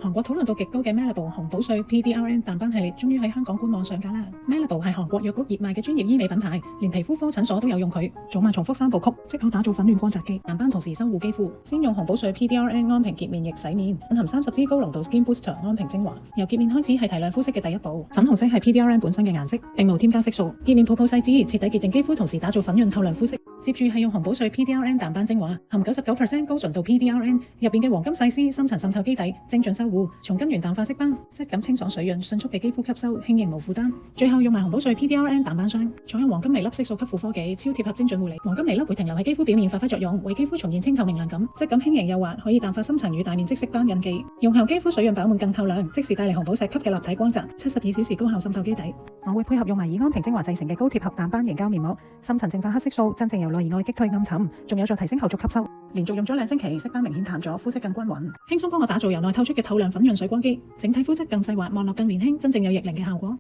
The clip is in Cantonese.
韓國討論度極高嘅 Malibu 紅寶瑞 PDRN 淡斑系列終於喺香港官網上架啦。Malibu 係韓國藥局熱賣嘅專業醫美品牌，連皮膚科診所都有用佢。早晚重複3部曲，即可打造粉嫩光澤肌，淡斑同時修護肌膚。先用紅寶瑞 PDRN 安瓶潔面液洗面，蘊含30支高濃度 Skin Booster 安瓶精華。由潔面開始係提亮膚色嘅第一步。粉紅色係 PDRN 本身嘅顏色，並無添加色素。潔面泡泡細緻，徹底潔淨肌膚，同時打造粉潤透亮膚色。接住係用紅寶瑞 PDRN 淡斑精華，含99% 高純度 PDRN， 入邊嘅黃金細絲深層滲透基底，精準修護，從根源淡化色斑，質感清爽水潤，迅速被肌膚吸收，輕盈無負擔。最後用埋紅寶瑞 PDRN 淡斑霜，採用黃金微粒色素吸附科技，超貼合精準護理。黃金微粒會停留喺肌膚表面發揮作用，為肌膚重現清透明亮感，質感輕盈幼滑，可以淡化深層與大面積色斑印記。用後肌膚水潤飽滿更透亮，即時帶嚟紅寶石級嘅立體光澤，72小時高效滲透基底。我會配合用埋以安瓶精華製成嘅高貼合淡斑凝膠面膜，深層淨化黑色素，真正由內而外擊退暗沉，仲有助提升後續吸收。連續用咗2星期，色斑明顯淡咗，膚色更均勻，輕鬆幫我打造由內透出嘅透亮粉潤水光肌，整體膚質更細滑，望落更年輕，真正有逆齡嘅效果。